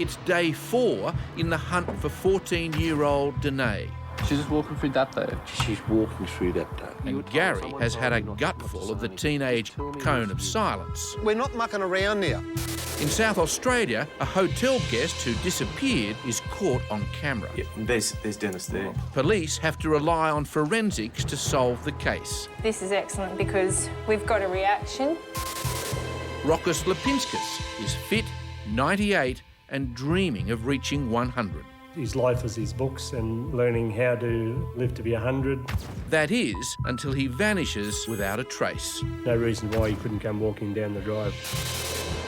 It's day 4 in the hunt for 14-year-old DAWKINS. She's just walking through that day. She's walking through that day. And Gary has had a gutful of the teenage cone of silence. We're not mucking around here. In South Australia, a hotel guest who disappeared is caught on camera. Yeah, there's Dennis there. Police have to rely on forensics to solve the case. This is excellent because we've got a reaction. Rokas Lipinskis is fit, 98, and dreaming of reaching 100. His life is his books and learning how to live to be 100. That is, until he vanishes without a trace. No reason why he couldn't come walking down the drive.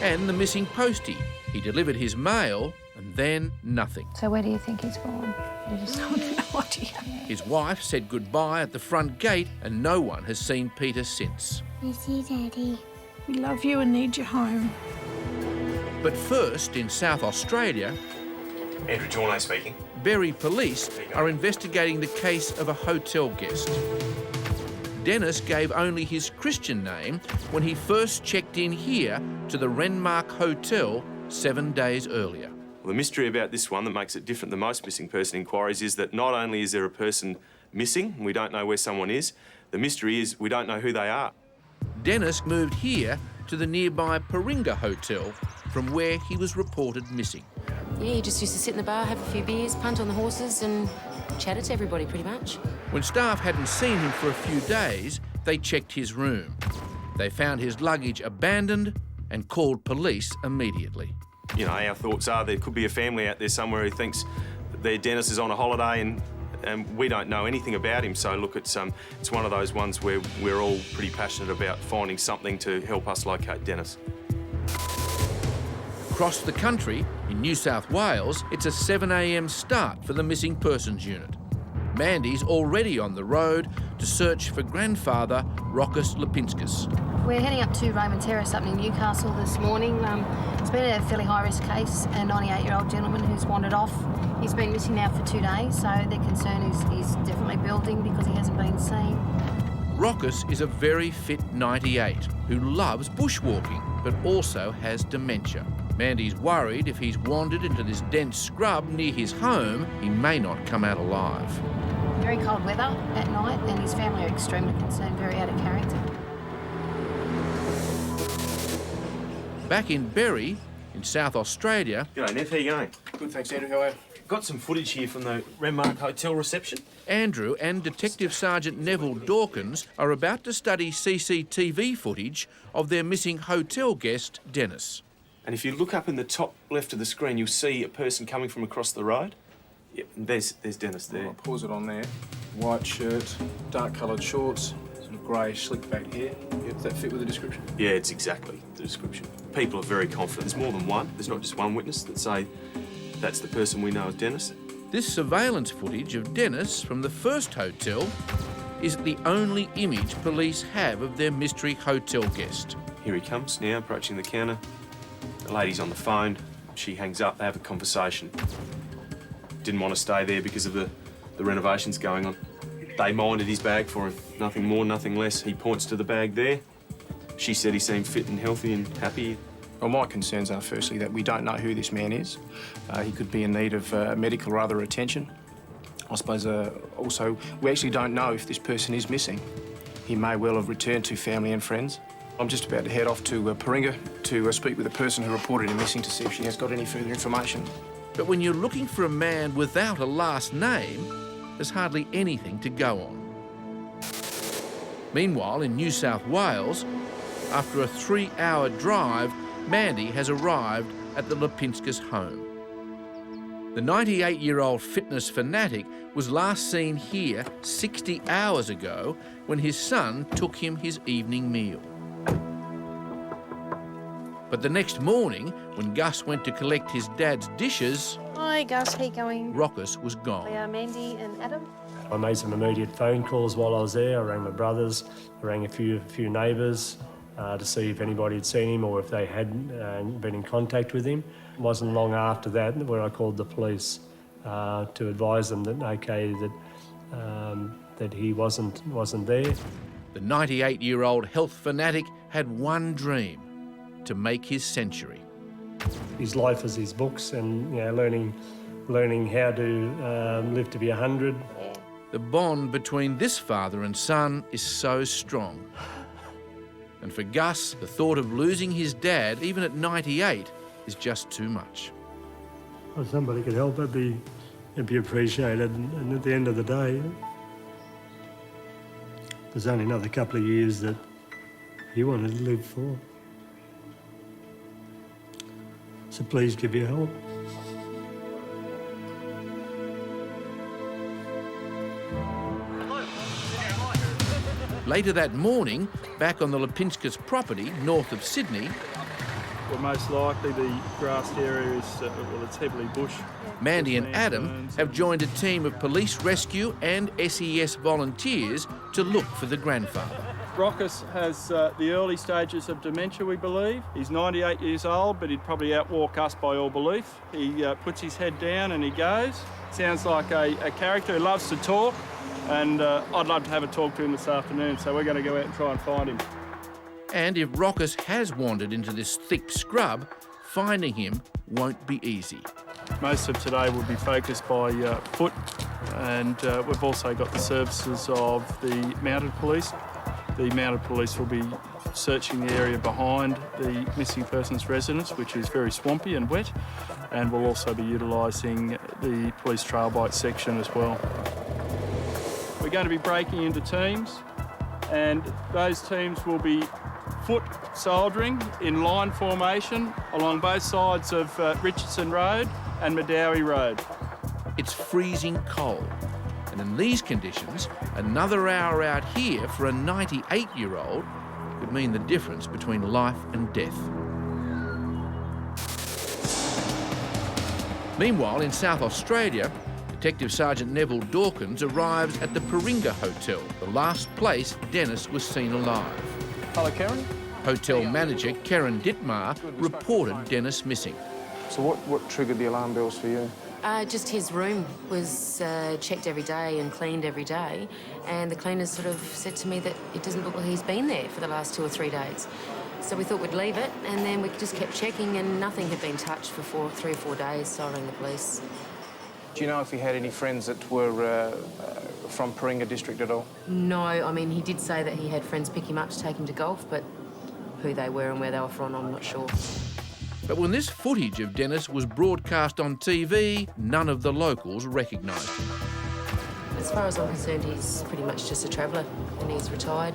And the missing postie. He delivered his mail and then nothing. So where do you think he's gone? You just have no idea. His wife said goodbye at the front gate and no one has seen Peter since. Miss you, Daddy. We love you and need you home. But first, in South Australia, Andrew JAUNAY speaking. Berry police are investigating the case of a hotel guest. Dennis gave only his Christian name when he first checked in here to the Renmark Hotel 7 days earlier. Well, the mystery about this one that makes it different than most missing person inquiries is that not only is there a person missing, we don't know where someone is, the mystery is we don't know who they are. Dennis moved here to the nearby Paringa Hotel from where he was reported missing. Yeah, he just used to sit in the bar, have a few beers, punt on the horses and chat to everybody pretty much. When staff hadn't seen him for a few days, they checked his room. They found his luggage abandoned and called police immediately. You know, our thoughts are there could be a family out there somewhere who thinks that their Dennis is on a holiday and we don't know anything about him. So look, it's one of those ones where we're all pretty passionate about finding something to help us locate Dennis. Across the country, in New South Wales, it's a 7 a.m. start for the Missing Persons Unit. Mandy's already on the road to search for grandfather Rokas Lipinskis. We're heading up to Raymond Terrace up near Newcastle this morning. It's been a fairly high-risk case, a 98-year-old gentleman who's wandered off. He's been missing now for 2 days, so their concern is he's definitely building because he hasn't been seen. Rokas is a very fit 98 who loves bushwalking, but also has dementia. Mandy's worried if he's wandered into this dense scrub near his home, he may not come out alive. Very cold weather at night, and his family are extremely concerned, very out of character. Back in Berry, in South Australia... G'day, Nev, how you going? Good, thanks, Andrew. How are you? Got some footage here from the Renmark Hotel reception. Andrew and Detective Sergeant Neville Dawkins are about to study CCTV footage of their missing hotel guest, Dennis. And if you look up in the top left of the screen, you'll see a person coming from across the road. Yep, and there's Dennis there. I'll pause it on there. White shirt, dark-coloured shorts, sort of grey slick back hair. Yep, does that fit with the description? Yeah, it's exactly the description. People are very confident. There's more than one. There's not just one witness that say that's the person we know as Dennis. This surveillance footage of Dennis from the first hotel is the only image police have of their mystery hotel guest. Here he comes now, approaching the counter. The lady's on the phone. She hangs up. They have a conversation. Didn't want to stay there because of the renovations going on. They minded his bag for him. Nothing more, nothing less. He points to the bag there. She said he seemed fit and healthy and happy. Well, my concerns are firstly that we don't know who this man is. He could be in need of medical or other attention. I suppose also we actually don't know if this person is missing. He may well have returned to family and friends. I'm just about to head off to Paringa to speak with the person who reported him missing to see if she has got any further information. But when you're looking for a man without a last name, there's hardly anything to go on. Meanwhile, in New South Wales, after a 3-hour drive, Mandy has arrived at the Lipinskis home. The 98-year-old fitness fanatic was last seen here 60 hours ago when his son took him his evening meal. But the next morning, when Gus went to collect his dad's dishes... Hi, Gus, how you going? Rokas was gone. We are Mandy and Adam. I made some immediate phone calls while I was there. I rang my brothers, I rang a few neighbours to see if anybody had seen him or if they had been in contact with him. It wasn't long after that where I called the police to advise them that, OK, that he wasn't there. The 98-year-old health fanatic had one dream: to make his century. His life is his books, and learning how to live to be 100. The bond between this father and son is so strong. And for Gus, the thought of losing his dad, even at 98, is just too much. If somebody could help, it'd be appreciated. And at the end of the day, there's only another couple of years that he wanted to live for. So please give your help. Later that morning, back on the Lipinskis property north of Sydney, well, most likely the grassed area is, it's heavily bush. Mandy and Adam have joined a team of police rescue and SES volunteers to look for the grandfather. Rockus has the early stages of dementia, we believe. He's 98 years old, but he'd probably outwalk us by all belief. He puts his head down and he goes. Sounds like a character who loves to talk, and I'd love to have a talk to him this afternoon, so we're going to go out and try and find him. And if Rockus has wandered into this thick scrub, finding him won't be easy. Most of today will be focused by foot, and we've also got the services of the mounted police. The mounted police will be searching the area behind the missing person's residence, which is very swampy and wet, and we'll also be utilising the police trail bike section as well. We're going to be breaking into teams, and those teams will be foot soldiering in line formation along both sides of Richardson Road and Medowie Road. It's freezing cold, and in these conditions, another hour out here for a 98-year-old could mean the difference between life and death. Meanwhile, in South Australia, Detective Sergeant Neville Dawkins arrives at the Paringa Hotel, the last place Dennis was seen alive. Hello, Karen. Hotel manager Karen Dittmar reported Dennis missing. So what triggered the alarm bells for you? Just his room was checked every day and cleaned every day, and the cleaners sort of said to me that it doesn't look like he's been there for the last 2 or 3 days. So we thought we'd leave it, and then we just kept checking, and nothing had been touched for 3 or 4 days, so I rang the police. Do you know if he had any friends that were from Paringa district at all? No, I mean, he did say that he had friends pick him up to take him to golf, but who they were and where they were from, I'm not sure. But when this footage of Dennis was broadcast on TV, none of the locals recognised him. As far as I'm concerned, he's pretty much just a traveller, and he's retired.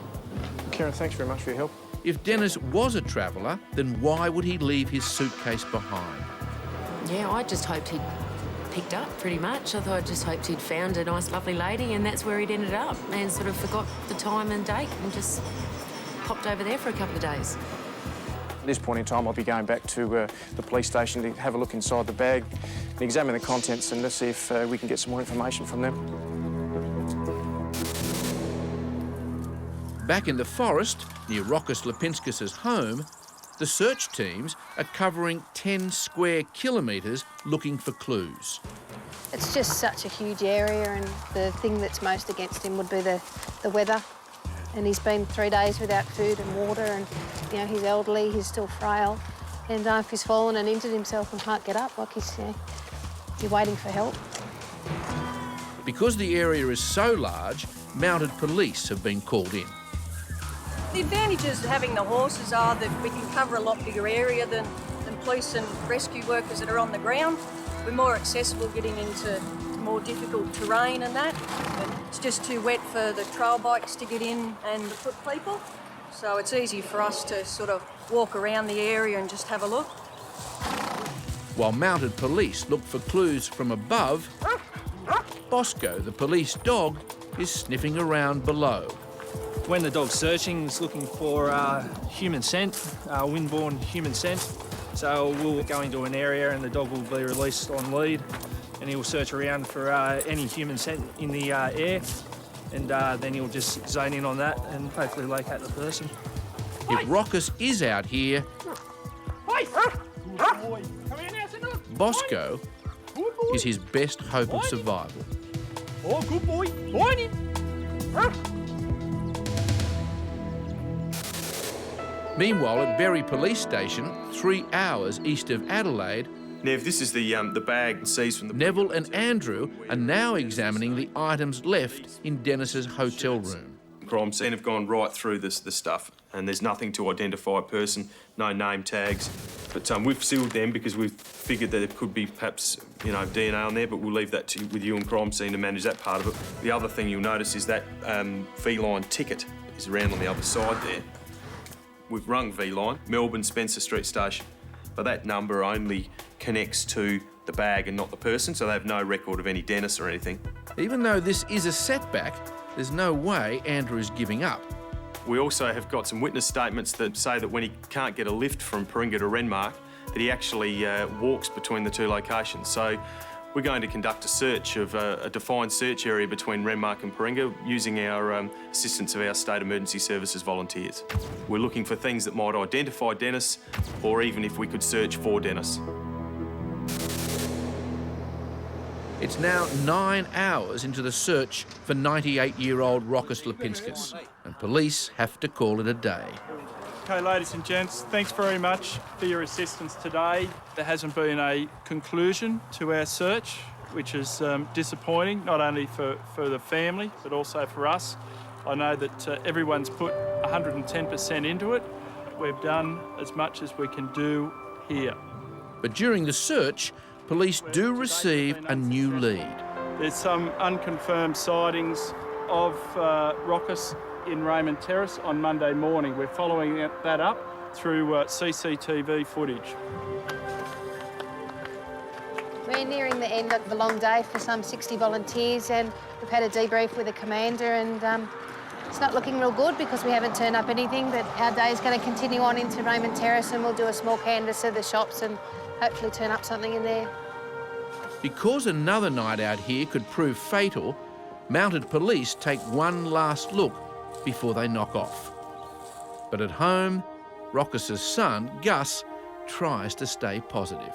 Karen, thanks very much for your help. If Dennis was a traveller, then why would he leave his suitcase behind? Yeah, I just hoped he'd picked up, pretty much. I just hoped he'd found a nice, lovely lady, and that's where he'd ended up, and sort of forgot the time and date and just popped over there for a couple of days. At this point in time, I'll be going back to the police station to have a look inside the bag and examine the contents and let's see if we can get some more information from them. Back in the forest, near Rockus Lipinskis' home, the search teams are covering 10 square kilometres looking for clues. It's just such a huge area, and the thing that's most against him would be the weather. And he's been 3 days without food and water, and he's elderly, he's still frail, and if he's fallen and injured himself and can't get up, like he's waiting for help. Because the area is so large, mounted police have been called in. The advantages of having the horses are that we can cover a lot bigger area than police and rescue workers that are on the ground. We're more accessible getting into more difficult terrain and that. It's just too wet for the trail bikes to get in and the foot people. So it's easy for us to sort of walk around the area and just have a look. While mounted police look for clues from above, Bosco, the police dog, is sniffing around below. When the dog's searching, it's looking for human scent, wind-borne human scent. So we'll go into an area and the dog will be released on lead, and he'll search around for any human scent in the air, and then he'll just zone in on that and hopefully locate the person. If Rockus is out here, Bosco is his best hope of survival. Oh, good boy. Find him. Meanwhile, at Berry Police Station, 3 hours east of Adelaide, Nev, this is the bag seized from the... Neville and Andrew are now examining the items left in Dennis's hotel room. Crime scene have gone right through the stuff, and there's nothing to identify a person, no name tags. But we've sealed them because we've figured that there could be perhaps, you know, DNA on there, but we'll leave that with you and crime scene to manage that part of it. The other thing you'll notice is that V-line ticket is around on the other side there. We've rung V-line, Melbourne Spencer Street Station, but that number only connects to the bag and not the person, so they have no record of any Dennis or anything. Even though this is a setback, there's no way Andrew is giving up. We also have got some witness statements that say that when he can't get a lift from Paringa to Renmark, that he actually walks between the two locations. So we're going to conduct a search of a defined search area between Renmark and Paringa using our assistance of our State Emergency Services volunteers. We're looking for things that might identify Dennis, or even if we could search for Dennis. It's now 9 hours into the search for 98-year-old Rokas Lipinskis, and police have to call it a day. Okay, ladies and gents, thanks very much for your assistance today. There hasn't been a conclusion to our search, which is disappointing, not only for the family, but also for us. I know that everyone's put 110% into it. We've done as much as we can do here. But during the search, police do receive a new lead. There's some unconfirmed sightings of Rokas in Raymond Terrace on Monday morning. We're following that up through CCTV footage. We're nearing the end of the long day for some 60 volunteers, and we've had a debrief with the commander, and it's not looking real good because we haven't turned up anything, but our day is going to continue on into Raymond Terrace, and we'll do a small canvass of the shops and hopefully turn up something in there. Because another night out here could prove fatal, mounted police take one last look before they knock off. But at home, Rokas' son, Gus, tries to stay positive.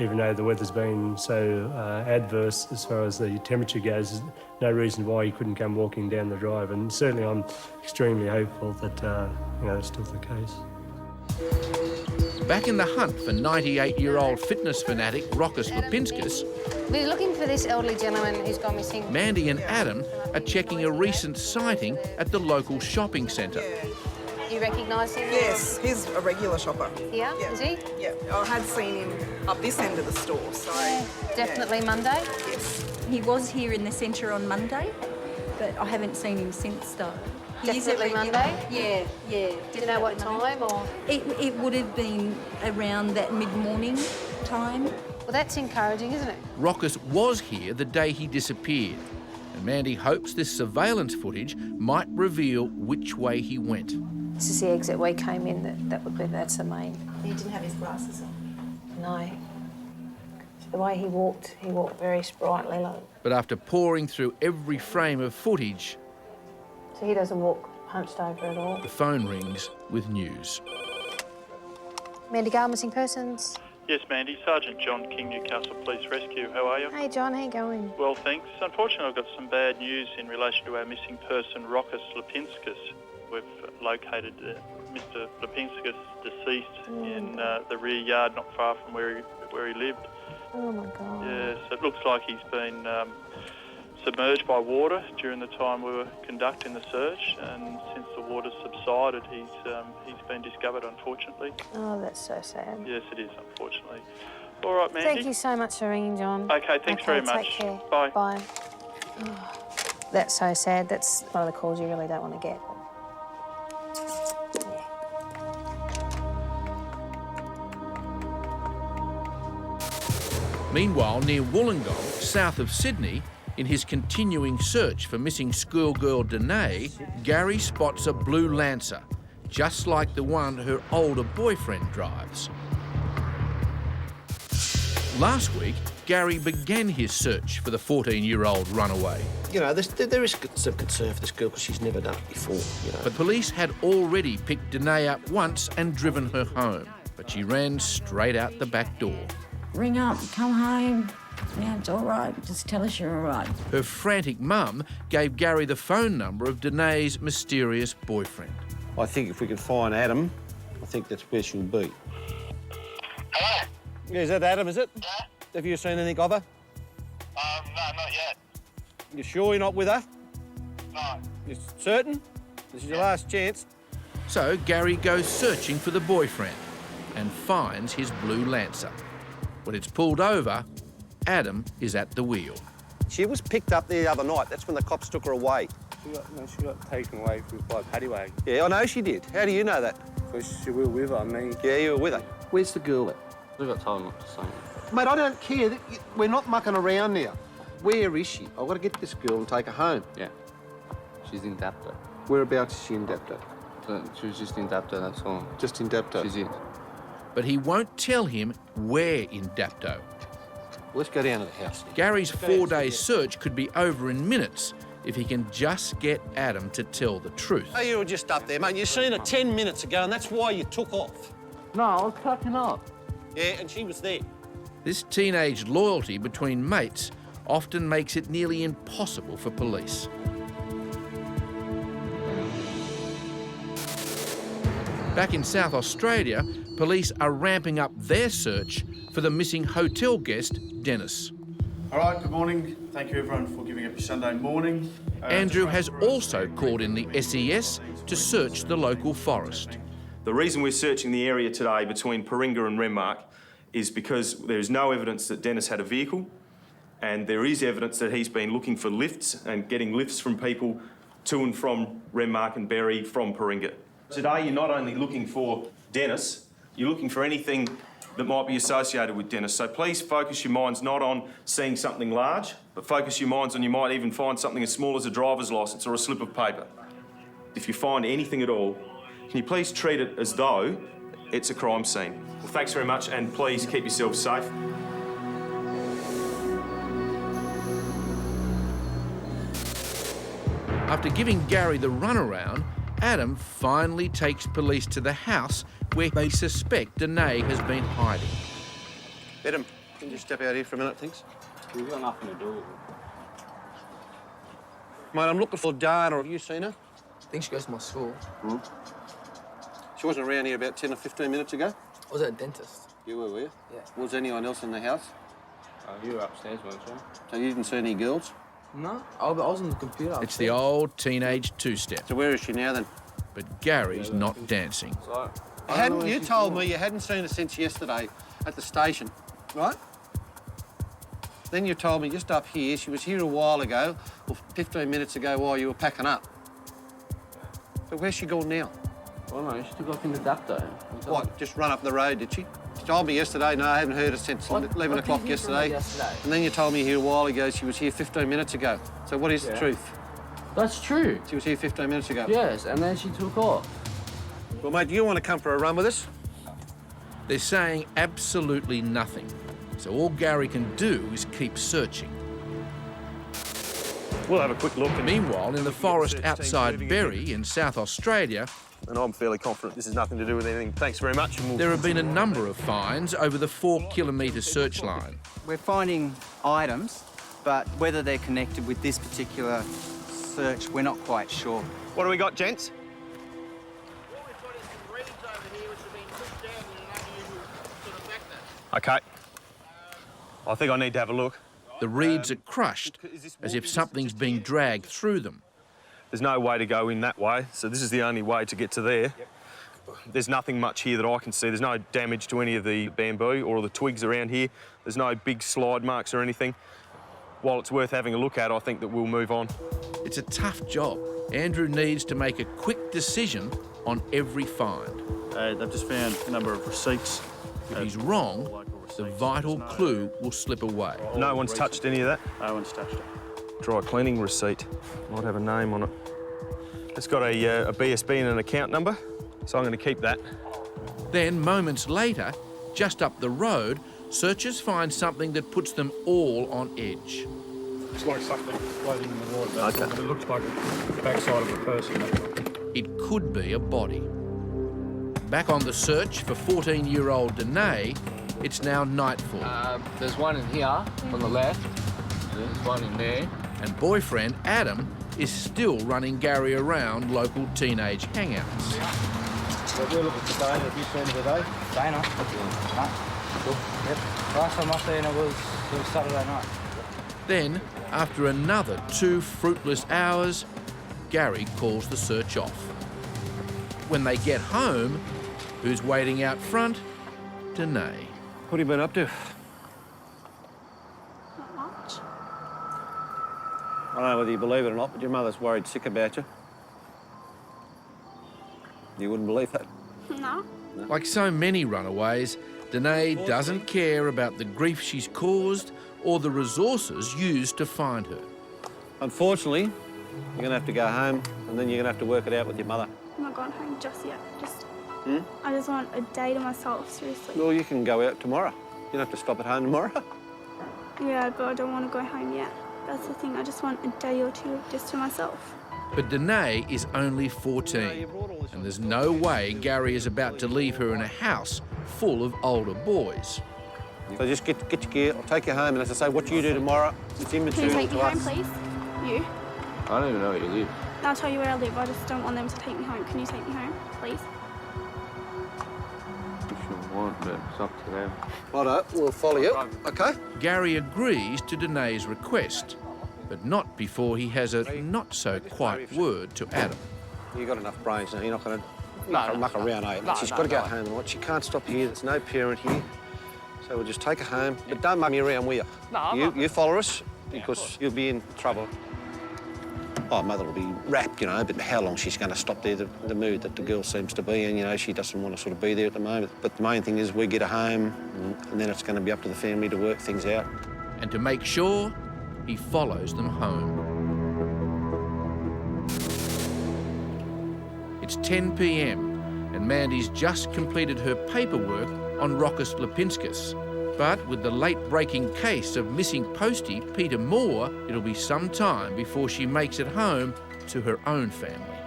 Even though the weather's been so adverse as far as the temperature goes, there's no reason why he couldn't come walking down the drive. And certainly I'm extremely hopeful that that's still the case. Back in the hunt for 98-year-old fitness fanatic Rokas Lipinskis, We're looking for this elderly gentleman who's gone missing. Mandy and Adam are checking a recent sighting at the local shopping centre. You recognise him? Yes, he's a regular shopper. Yeah, is he? Yeah, I had seen him up this end of the store, so... Yeah, definitely Monday? Yes. He was here in the centre on Monday, but I haven't seen him since though. Definitely Monday? Yeah. Do you know what time or...? It would have been around that mid-morning time. Well, that's encouraging, isn't it? Rokas was here the day he disappeared, and Mandy hopes this surveillance footage might reveal which way he went. This is the exit we came in, that's the main. He didn't have his glasses on. No. The way he walked very sprightly. But after poring through every frame of footage, So he doesn't walk hunched over at all. the phone rings with news. Mandy Gale, missing persons. Yes, Mandy. Sergeant John King, Newcastle Police Rescue. How are you? Hey, John, how you going? Well, thanks. Unfortunately, I've got some bad news in relation to our missing person, Rokas Lipinskis. We've located Mr. Lipinskis deceased in the rear yard, not far from where he lived. Oh my God. Yes, it looks like he's been submerged by water during the time we were conducting the search, and since the water subsided, he's been discovered, unfortunately. Oh, that's so sad. Yes, it is, unfortunately. All right, Mandy. Thank you so much for ringing, John. Okay, thanks very much. Take care. Bye. Bye. Oh, that's so sad. That's one of the calls you really don't want to get. Meanwhile, near Wollongong, south of Sydney, in his continuing search for missing schoolgirl Danae, Gary spots a blue Lancer, just like the one her older boyfriend drives. Last week, Gary began his search for the 14-year-old runaway. You know, there is some concern for this girl because she's never done it before, you know. But police had already picked Danae up once and driven her home, but she ran straight out the back door. Ring up, come home. Yeah, it's all right. Just tell us you're all right. Her frantic mum gave Gary the phone number of Danae's mysterious boyfriend. I think if we can find Adam, I think that's where she'll be. Is that Adam, is it? Yeah. Have you seen anything of her? No, not yet. You sure you're not with her? No. You certain? This is your last chance. So Gary goes searching for the boyfriend and finds his blue Lancer. When it's pulled over, Adam is at the wheel. She was picked up the other night. That's when the cops took her away. She got taken away by a paddy wagon. Yeah, I know she did. How do you know that? Because we were with her, me. Yeah, you were with her. Where's the girl at? We got told not to say it. Mate, I don't care. We're not mucking around now. Where is she? I've got to get this girl and take her home. Yeah. She's in Dapto. Whereabouts is she in Dapto? She was just in Dapto, that's all. Just in Dapto? She's in. But he won't tell him where in Dapto. Let's go down to the house. Gary's 4-day search could be over in minutes if he can just get Adam to tell the truth. Oh, you were just up there, mate. You seen her 10 minutes ago, and that's why you took off. No, I was packing up. Yeah, and she was there. This teenage loyalty between mates often makes it nearly impossible for police. Back in South Australia, police are ramping up their search for the missing hotel guest, Dennis. All right, good morning. Thank you, everyone, for giving up your Sunday morning. Andrew has also called in the SES to search the local forest. The reason we're searching the area today between Paringa and Renmark is because there is no evidence that Dennis had a vehicle, and there is evidence that he's been looking for lifts and getting lifts from people to and from Renmark and Berry from Paringa. Today, you're not only looking for Dennis, you're looking for anything that might be associated with Dennis. So please focus your minds not on seeing something large, but focus your minds on you might even find something as small as a driver's licence or a slip of paper. If you find anything at all, can you please treat it as though it's a crime scene? Well, thanks very much, and please keep yourselves safe. After giving Gary the runaround, Adam finally takes police to the house where they suspect Danae has been hiding. Adam, can you step out here for a minute, thanks? We've got nothing to do with it. Mate, I'm looking for Dana. Have you seen her? I think she goes to my school. She wasn't around here about 10 or 15 minutes ago? I was at a dentist. You were you? Yeah. Was anyone else in the house? You were upstairs, weren't you? So you didn't see any girls? No, I was on the computer. It's the old teenage two-step. So where is she now, then? But Gary's not dancing. Hadn't you told me you hadn't seen her since yesterday at the station, right? Then you told me just up here, she was here a while ago, or 15 minutes ago while you were packing up. So where's she gone now? Oh no, she took off in the Dapto. What, just run up the road, did she? She told me yesterday, no, I haven't heard her since 11 o'clock yesterday. And then you told me here a while ago she was here 15 minutes ago. So what is the truth? That's true. She was here 15 minutes ago? Yes, and then she took off. Well, mate, do you want to come for a run with us? They're saying absolutely nothing. So all Gary can do is keep searching. We'll have a quick look. Meanwhile, in the forest outside Berry in South Australia, And I'm fairly confident this has nothing to do with anything. Thanks very much. And there have been a number of finds over the 4-kilometre search line. We're finding items, but whether they're connected with this particular search, we're not quite sure. What do we got, gents? Okay. I think I need to have a look. The reeds are crushed, as if something's being dragged through them. There's no way to go in that way, so this is the only way to get to there. There's nothing much here that I can see. There's no damage to any of the bamboo or the twigs around here. There's no big slide marks or anything. While it's worth having a look at, I think that we'll move on. It's a tough job. Andrew needs to make a quick decision on every find. They've just found a number of receipts. If he's wrong, the vital clue will slip away. No one's touched any of that? No one's touched it. Dry cleaning receipt. Might have a name on it. It's got a BSB and an account number, so I'm going to keep that. Then, moments later, just up the road, searchers find something that puts them all on edge. It's like something floating in the water. Okay. It looks like the backside of a person. It could be a body. Back on the search for 14-year-old Danae, it's now nightfall. There's one in here, on the left. There's one in there. And boyfriend Adam is still running Gary around local teenage hangouts. So we're looking for Dana. Have you seen her today? Dana? No. Yep. Last time I seen her was Saturday night. Then, after another 2 fruitless hours, Gary calls the search off. When they get home, who's waiting out front? Danae. What have you been up to? Not much. I don't know whether you believe it or not, but your mother's worried sick about you. You wouldn't believe that. No. Like so many runaways, Danae doesn't care about the grief she's caused or the resources used to find her. Unfortunately, you're going to have to go home and then you're going to have to work it out with your mother. I'm not going home just yet. Hmm? I just want a day to myself, seriously. Well, you can go out tomorrow. You don't have to stop at home tomorrow. Yeah, but I don't want to go home yet. That's the thing. I just want a day or two just to myself. But Danae is only 14, and there's no way Gary is about to leave her in a house full of older boys. So just get your gear, I'll take you home, and as I say, what you do tomorrow, it's Can you immaterial take to me home, us. please? You? I don't even know where you live. I'll tell you where I live. I just don't want them to take me home. Can you take me home, please? If you want, but it's up to them. Righto, we'll follow you, OK? Gary agrees to Danae's request, but not before he has a not-so-quiet word to Adam. You've got enough brains now, you're not going to No, muck around, are you? No, She's no, got to go no. home tonight. She can't stop here, there's no parent here. So we'll just take her home, but don't muck me around, will you? No, I'm not. You follow us, because you'll be in trouble. Oh, mother will be wrapped, you know, but how long she's going to stop there, the mood that the girl seems to be in, you know, she doesn't want to sort of be there at the moment. But the main thing is we get her home, and then it's going to be up to the family to work things out. And to make sure, he follows them home. It's 10 p.m, and Mandy's just completed her paperwork on Roccus Lipinskis. But with the late-breaking case of missing postie Peter Moore, it'll be some time before she makes it home to her own family.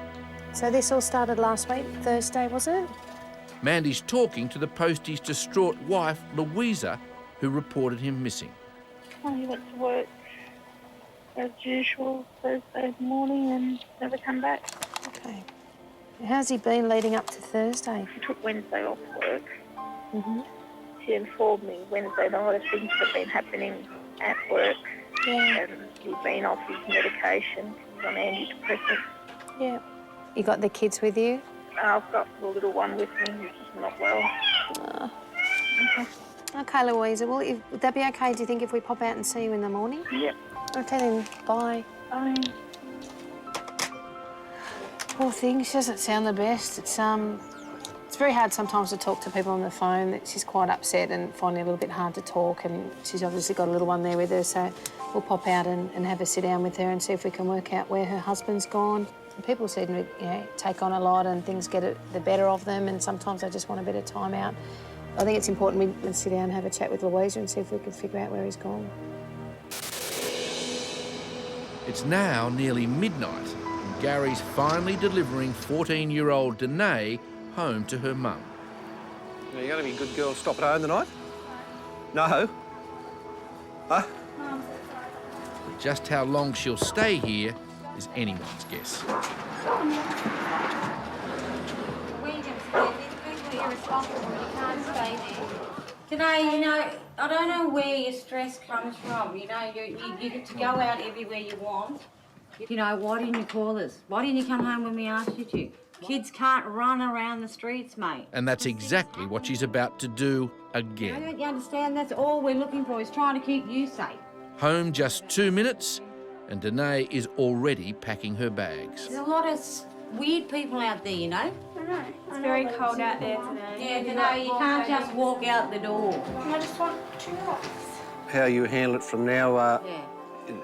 So this all started last week, Thursday, was it? Mandy's talking to the postie's distraught wife, Louisa, who reported him missing. Well, he went to work as usual Thursday morning and never come back. Okay. How's he been leading up to Thursday? He took Wednesday off work. Mm-hmm. She informed me Wednesday night of things that have been happening at work. Yeah. And he's been off his medication. He's on antidepressants. Yeah. You got the kids with you? I've got the little one with me who's not well. Okay, Louisa. Well, would that be okay, do you think, if we pop out and see you in the morning? Yep. Okay, then. Bye. Bye. Poor thing. She doesn't sound the best. It's very hard sometimes to talk to people on the phone. She's quite upset and finding it a little bit hard to talk, and she's obviously got a little one there with her, so we'll pop out and have a sit down with her and see if we can work out where her husband's gone. And people seem to, take on a lot and things get the better of them, and sometimes they just want a bit of time out. I think it's important we sit down and have a chat with Louisa and see if we can figure out where he's gone. It's now nearly midnight, and Gary's finally delivering 14-year-old Danae home to her mum. Now, you're going to be a good girl and stop at home tonight? No? Huh? Just how long she'll stay here is anyone's guess. Today, I don't know where your stress comes from. You get to go out everywhere you want. Why didn't you call us? Why didn't you come home when we asked you to? Kids can't run around the streets, mate. And that's exactly what she's about to do I again. don't you understand? That's all we're looking for, is trying to keep you safe. Home just 2 minutes, and Danae is already packing her bags. There's a lot of weird people out there, I know. It's very cold out there today. Yeah, you can't just walk out the door. I just want 2 rocks. How you handle it from now,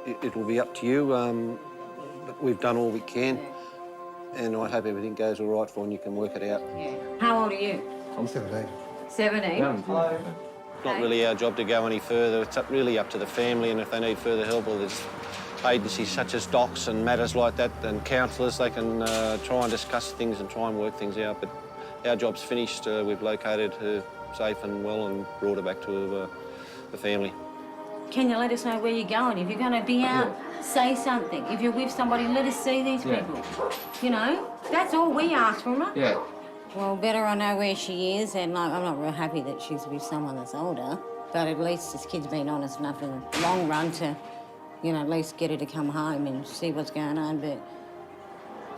it will be up to you. But we've done all we can. And I hope everything goes all right for you and you can work it out. Yeah. How old are you? I'm 17. 17? Hello. It's not really our job to go any further. It's really up to the family, and if they need further help, well, there's agencies such as DAWKINS and matters like that, and counsellors. They can try and discuss things and try and work things out. But our job's finished. We've located her safe and well and brought her back to the family. Can you let us know where you're going? If you're going to be out, say something. If you're with somebody, let us see these people. That's all we ask from her. Yeah. Well, better I know where she is, and like, I'm not real happy that she's with someone that's older, but at least this kid's been honest enough in the long run to, you know, at least get her to come home and see what's going on. But,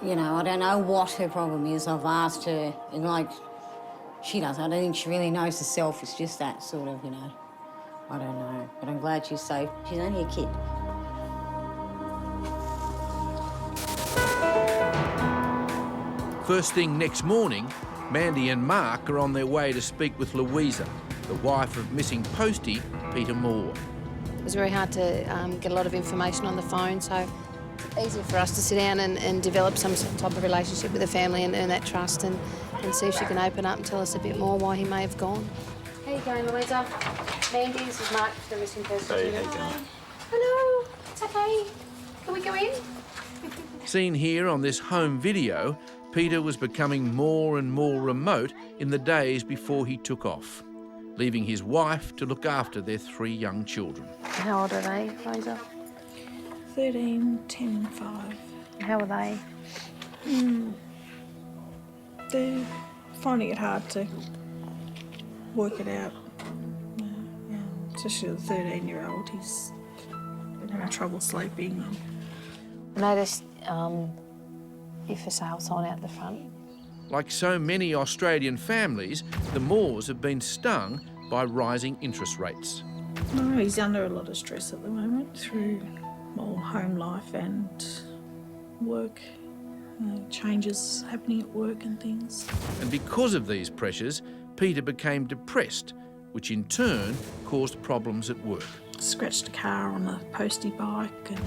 you know, I don't know what her problem is. I've asked her, and like, she does. I don't think she really knows herself. It's just that sort of, you know, I don't know. But I'm glad she's safe. She's only a kid. First thing next morning, Mandy and Mark are on their way to speak with Louisa, the wife of missing postie Peter Moore. It was very hard to get a lot of information on the phone, so easy for us to sit down and develop some type of relationship with the family and earn that trust and see if she can open up and tell us a bit more why he may have gone. How you going, Louisa? Mandy, this is Mark, the missing person. Hey, how you going? Hello, it's okay. Can we go in? Seen here on this home video, Peter was becoming more and more remote in the days before he took off, leaving his wife to look after their 3 young children. How old are they, Louisa? 13, 10 and 5. How are they? They're finding it hard to work it out. Especially the 13-year-old, he's been having trouble sleeping. I noticed your for sale sign out the front. Like so many Australian families, the Moores have been stung by rising interest rates. No, he's under a lot of stress at the moment through home life and work, changes happening at work and things. And because of these pressures, Peter became depressed, which in turn caused problems at work. Scratched a car on a postie bike and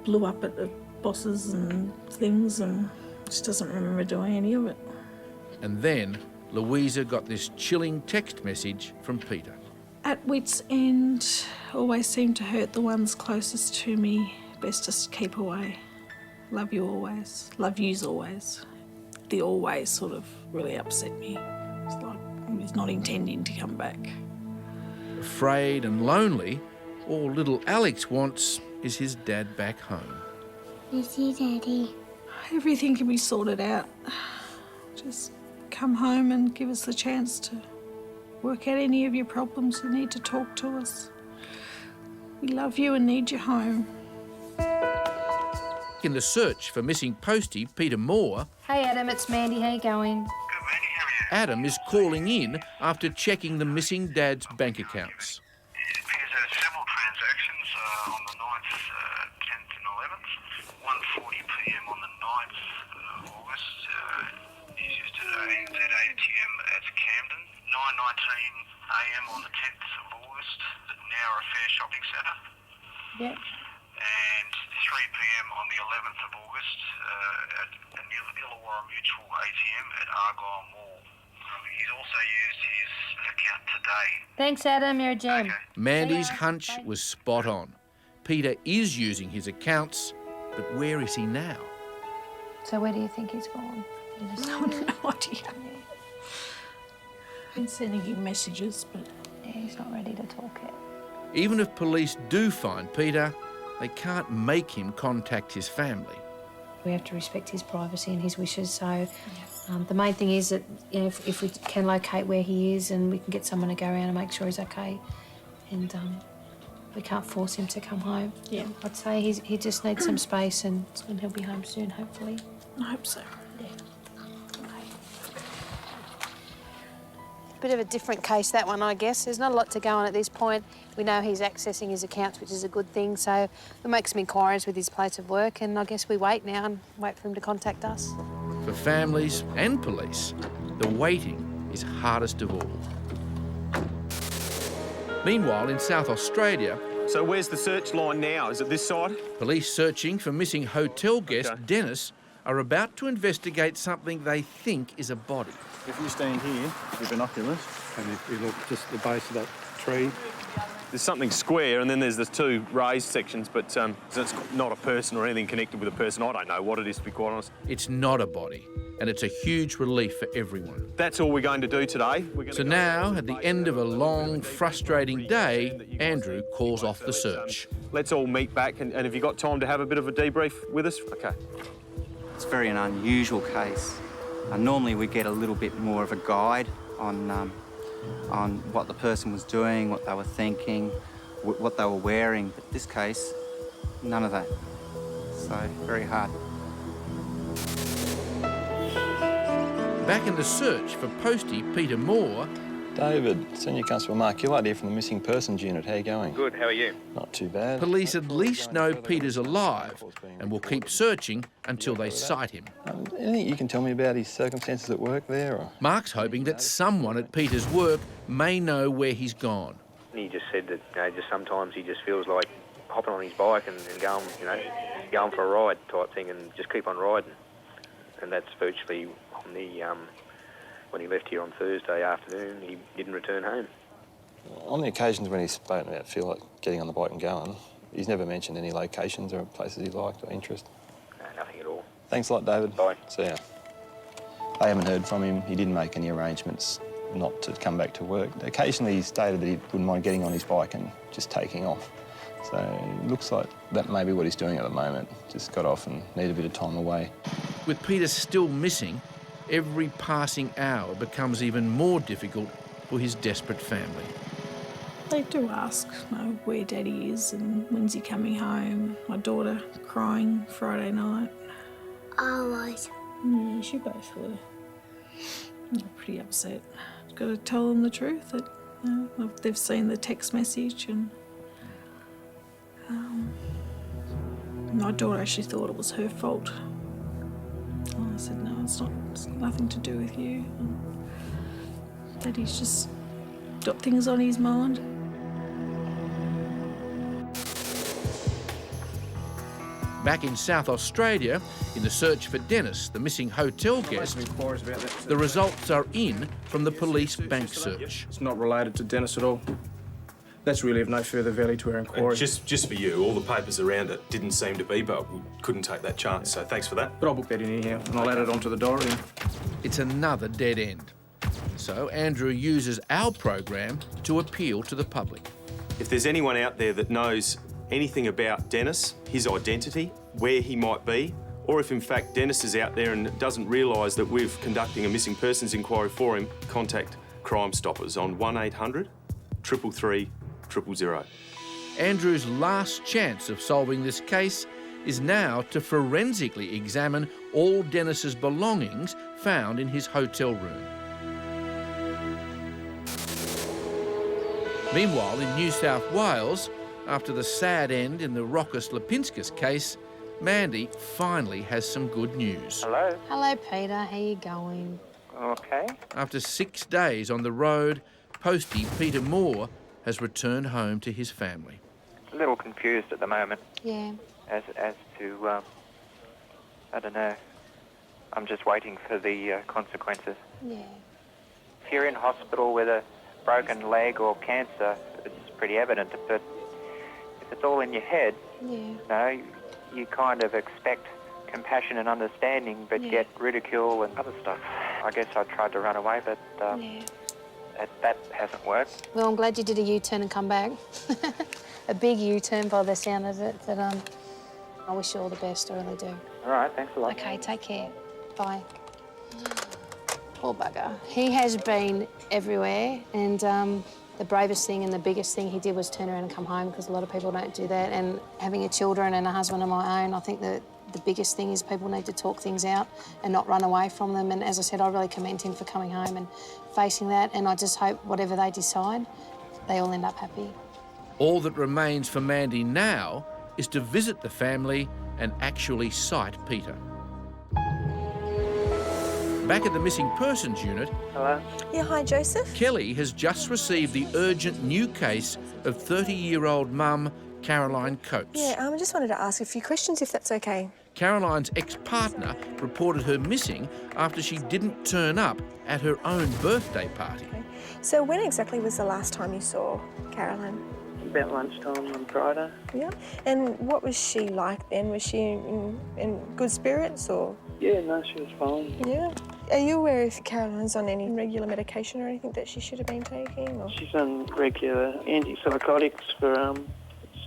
blew up at the bosses and things, and just doesn't remember doing any of it. And then Louisa got this chilling text message from Peter. At wit's end, always seem to hurt the ones closest to me. Best just keep away. Love you always. Love yous always. The always sort of really upset me. It's like he was not intending to come back. Afraid and lonely, all little Alex wants is his dad back home. Miss you, Daddy. Everything can be sorted out. Just come home and give us the chance to work out any of your problems. You need to talk to us. We love you and need you home. In the search for missing postie Peter Moore, Hey Adam, it's Mandy. How you going? Adam is calling in after checking the missing dad's bank accounts. Peter's had several transactions on the 9th, 10th and 11th. 1:40 p.m. on the 9th of August. He's used an ANZ ATM at Camden. 9:19 a.m. on the 10th of August at Nowra Fair Shopping Centre. Yep. And 3 p.m. on the 11th of August at an Illawarra Mutual ATM at Argyle Mall. He's also used his account today. Thanks, Adam. You're a gem. Okay. Mandy's hunch was spot on. Peter is using his accounts, but where is he now? So where do you think he's gone? I have no idea. Been sending him messages, but yeah, he's not ready to talk yet. Even if police do find Peter, they can't make him contact his family. We have to respect his privacy and his wishes, so the main thing is that, you know, if we can locate where he is and we can get someone to go around and make sure he's okay, and we can't force him to come home. Yeah. I'd say he just needs some space and he'll be home soon, hopefully. I hope so. Yeah. Bit of a different case, that one, I guess. There's not a lot to go on at this point. We know he's accessing his accounts, which is a good thing, so we'll make some inquiries with his place of work, and I guess we wait now and wait for him to contact us. For families and police, the waiting is hardest of all. Meanwhile, in South Australia... So where's the search line now? Is it this side? Police searching for missing hotel guest Dennis are about to investigate something they think is a body. If you stand here with binoculars and if you look just at the base of that tree. There's something square and then there's the 2 raised sections, but it's not a person or anything connected with a person. I don't know what it is, to be quite honest. It's not a body, and it's a huge relief for everyone. That's all we're going to do today. So now, at the end of a long, frustrating day, Andrew calls off the search. Let's all meet back, and have you got time to have a bit of a debrief with us? Okay. It's very an unusual case. Normally we get a little bit more of a guide on what the person was doing, what they were thinking, what they were wearing. But in this case, none of that. So, very hard. Back in the search for Postie Peter Moore, David, it's Newcastle. Mark Gillard here from the Missing Persons Unit. How are you going? Good, how are you? Not too bad. police at least know Peter's alive and will keep searching until they sight him. Anything you can tell me about his circumstances at work there? Or? Mark's hoping that someone at Peter's work may know where he's gone. He just said that, just sometimes he just feels like hopping on his bike and going, going for a ride type thing and just keep on riding. And that's virtually on the, when he left here on Thursday afternoon, he didn't return home. On the occasions when he's spoken about feel like getting on the bike and going, he's never mentioned any locations or places he liked or interest. No, nothing at all. Thanks a lot, David. Bye. See ya. I haven't heard from him. He didn't make any arrangements not to come back to work. Occasionally he stated that he wouldn't mind getting on his bike and just taking off. So it looks like that may be what he's doing at the moment. Just got off and need a bit of time away. With Peter still missing, every passing hour becomes even more difficult for his desperate family. They do ask, where Daddy is and when's he coming home. My daughter crying Friday night. Always. Yeah, she both were. I'm pretty upset. Got to tell them the truth that they've seen the text message and my daughter actually thought it was her fault. I said, no, it's not. It's got nothing to do with you. Daddy's just got things on his mind. Back in South Australia, in the search for Dennis, the missing hotel guest, the results are in from the police bank search. It's not related to Dennis at all. That's really of no further value to our inquiry. Just for you, all the papers around it didn't seem to be, but we couldn't take that chance, so thanks for that. But I'll book that in anyhow, and I'll add it onto the diary. It's another dead end. So Andrew uses our program to appeal to the public. If there's anyone out there that knows anything about Dennis, his identity, where he might be, or if in fact Dennis is out there and doesn't realise that we're conducting a missing persons inquiry for him, contact Crime Stoppers on 1800 333 000. Andrew's last chance of solving this case is now to forensically examine all Dennis's belongings found in his hotel room. Meanwhile, in New South Wales, after the sad end in the Rockis Lipinskis case, Mandy finally has some good news. Hello. Hello, Peter. How you going? Okay. After 6 days on the road, Postie Peter Moore has returned home to his family. A little confused at the moment. Yeah. As to, I don't know. I'm just waiting for the consequences. Yeah. If you're in hospital with a broken leg or cancer, it's pretty evident. But if it's all in your head, you kind of expect compassion and understanding, but get ridicule and other stuff. I guess I tried to run away, but that hasn't worked. Well, I'm glad you did a U-turn and come back. A big U-turn by the sound of it. But I wish you all the best, I really do. All right, thanks a lot. Okay, take care. Bye. Poor bugger. He has been everywhere, and the bravest thing and the biggest thing he did was turn around and come home, because a lot of people don't do that. And having children and a husband of my own, I think that the biggest thing is people need to talk things out and not run away from them. And as I said, I really commend him for coming home and facing that. And I just hope whatever they decide, they all end up happy. All that remains for Mandy now is to visit the family and actually sight Peter. Back at the Missing Persons Unit... Hello? Yeah, hi, Joseph. Kelly has just received the urgent new case of 30-year-old mum Caroline Coates. Yeah, I just wanted to ask a few questions, if that's okay. Caroline's ex-partner reported her missing after she didn't turn up at her own birthday party. Okay. So when exactly was the last time you saw Caroline? About lunchtime on Friday. Yeah. And what was she like then? Was she in good spirits or...? Yeah, no, she was fine. Yeah. Are you aware if Caroline's on any regular medication or anything that she should have been taking? Or? She's on regular antipsychotics for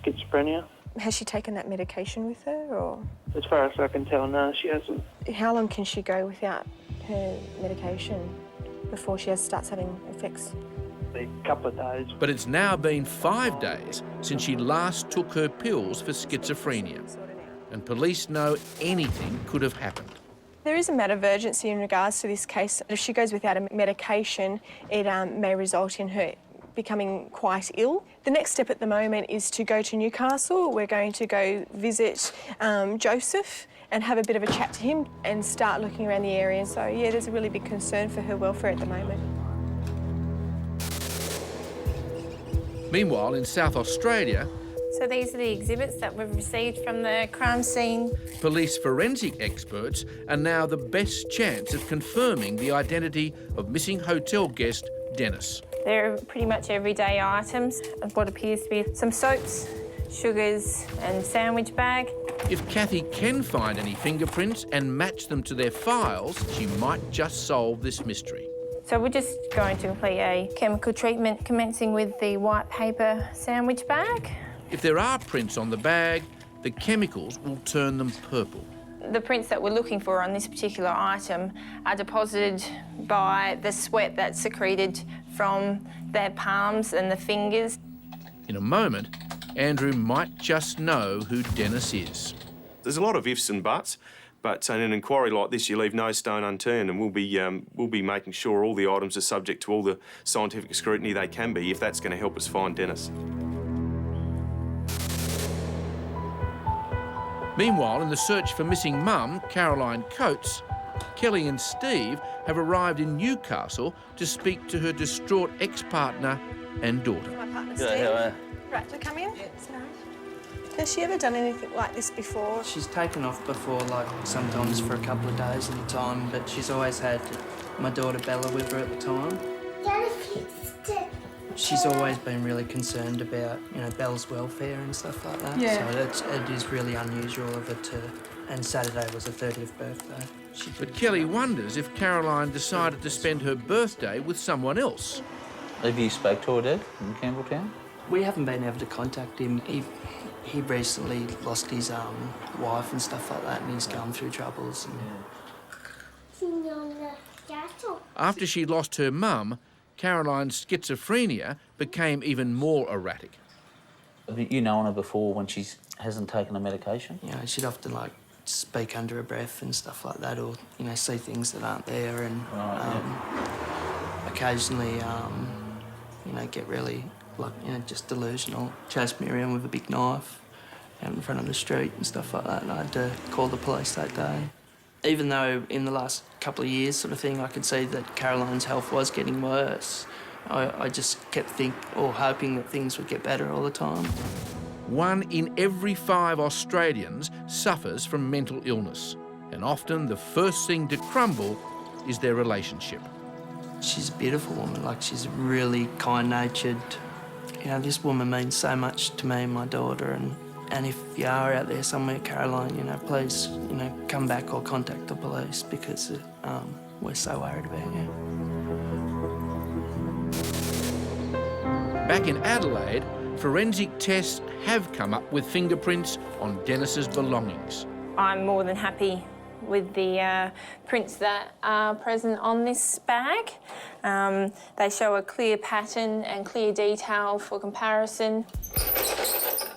schizophrenia. Has she taken that medication with her, or...? As far as I can tell, no, she hasn't. How long can she go without her medication before she starts having effects. A couple of days. But it's now been 5 days since she last took her pills for schizophrenia, and police know anything could have happened. There is a matter of urgency in regards to this case. If she goes without a medication, it may result in her becoming quite ill. The next step at the moment is to go to Newcastle. We're going to go visit Joseph and have a bit of a chat to him and start looking around the area. So, yeah, there's a really big concern for her welfare at the moment. Meanwhile, in South Australia, so these are the exhibits that we've received from the crime scene. Police forensic experts are now the best chance of confirming the identity of missing hotel guest Dennis. They're pretty much everyday items of what appears to be some soaps, sugars and sandwich bag. If Kathy can find any fingerprints and match them to their files, she might just solve this mystery. So we're just going to complete a chemical treatment commencing with the white paper sandwich bag. If there are prints on the bag, the chemicals will turn them purple. The prints that we're looking for on this particular item are deposited by the sweat that's secreted from their palms and the fingers. In a moment, Andrew might just know who Dennis is. There's a lot of ifs and buts, but in an inquiry like this, you leave no stone unturned, and we'll be making sure all the items are subject to all the scientific scrutiny they can be, if that's going to help us find Dennis. Meanwhile, in the search for missing mum, Caroline Coates, Kelly and Steve have arrived in Newcastle to speak to her distraught ex-partner and daughter. My partner, Steve. Right, to come in? Has she ever done anything like this before? She's taken off before, like sometimes for a couple of days at a time, but she's always had my daughter Bella with her at the time. She's always been really concerned about, you know, Bella's welfare and stuff like that. Yeah. So it is really unusual of her to... And Saturday was her 30th birthday. But Kelly wonders if Caroline decided to spend her birthday with someone else. Have you spoke to her dad in Campbelltown? We haven't been able to contact him. He recently lost his wife and stuff like that, and he's going through troubles. And... After she lost her mum, Caroline's schizophrenia became even more erratic. Have you known her before when she hasn't taken a medication? You know, she'd often, like, speak under her breath and stuff like that, or, you know, see things that aren't there, and occasionally, you know, get really, like, you know, just delusional. Chased me around with a big knife out in front of the street and stuff like that, and I had to call the police that day. Even though in the last couple of years, sort of thing, I could see that Caroline's health was getting worse, I just kept hoping that things would get better all the time. 1 in every 5 Australians suffers from mental illness, and often the first thing to crumble is their relationship. She's a beautiful woman, like, she's really kind-natured. You know, this woman means so much to me and my daughter, and if you are out there somewhere, Caroline, you know, please, you know, come back or contact the police, because we're so worried about you. Back in Adelaide, forensic tests have come up with fingerprints on Dennis's belongings. I'm more than happy with the prints that are present on this bag. They show a clear pattern and clear detail for comparison.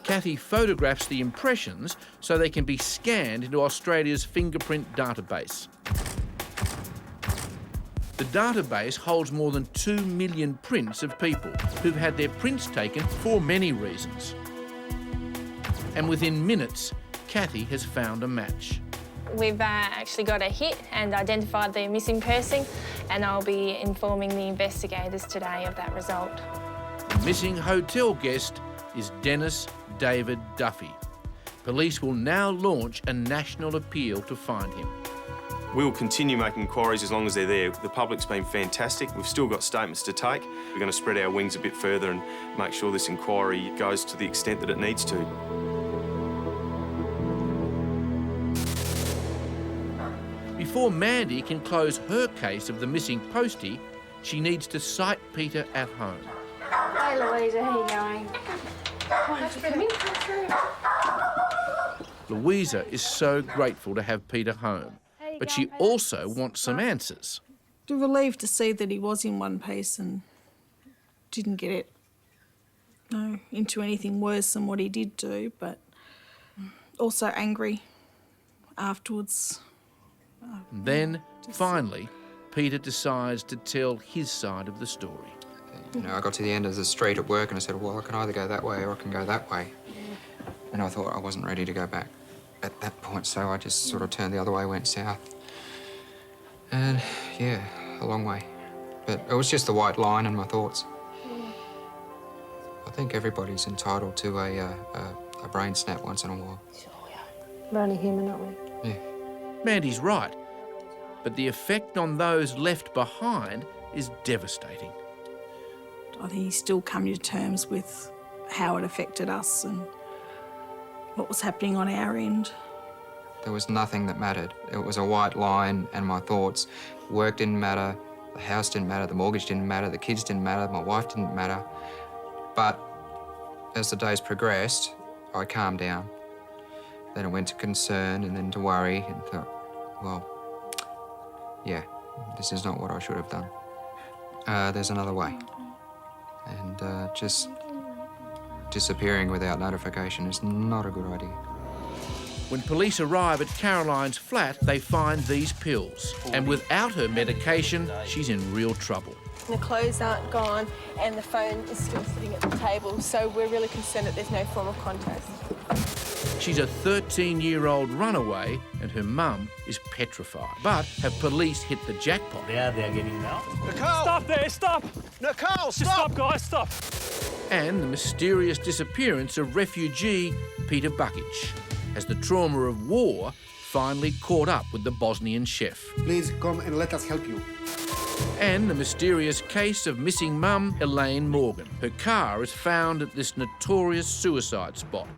Kathy photographs the impressions so they can be scanned into Australia's fingerprint database. The database holds more than 2 million prints of people who've had their prints taken for many reasons. And within minutes, Kathy has found a match. We've actually got a hit and identified the missing person, and I'll be informing the investigators today of that result. The missing hotel guest is Dennis David Duffy. Police will now launch a national appeal to find him. We'll continue making inquiries as long as they're there. The public's been fantastic. We've still got statements to take. We're going to spread our wings a bit further and make sure this inquiry goes to the extent that it needs to. Before Mandy can close her case of the missing postie, she needs to sight Peter at home. Hey Louisa, how you going? Louisa is so grateful to have Peter home, but she also wants some answers. Relieved to see that he was in one piece and didn't get it into anything worse than what he did do, but also angry afterwards. Then, finally, Peter decides to tell his side of the story. You know, I got to the end of the street at work and I said, well, I can either go that way or I can go that way. And I thought I wasn't ready to go back at that point, so I just sort of turned the other way, went south. And, yeah, a long way. But it was just the white line in my thoughts. I think everybody's entitled to a brain snap once in a while. We're only human, aren't we? Yeah. Mandy's right, but the effect on those left behind is devastating. I think he's still coming to terms with how it affected us and what was happening on our end. There was nothing that mattered. It was a white line and my thoughts. Work didn't matter, the house didn't matter, the mortgage didn't matter, the kids didn't matter, my wife didn't matter. But as the days progressed, I calmed down. Then it went to concern and then to worry and thought, well, yeah, this is not what I should have done. There's another way. And just disappearing without notification is not a good idea. When police arrive at Caroline's flat, they find these pills. And without her medication, she's in real trouble. The clothes aren't gone and the phone is still sitting at the table, so we're really concerned that there's no form of contact. She's a 13-year-old runaway and her mum is petrified. But have police hit the jackpot? They're getting out. Nicole! Stop there, stop! Nicole, Just stop, guys, stop! And the mysterious disappearance of refugee Peter Bukic, as the trauma of war finally caught up with the Bosnian chef. Please come and let us help you. And the mysterious case of missing mum Elaine Morgan. Her car is found at this notorious suicide spot.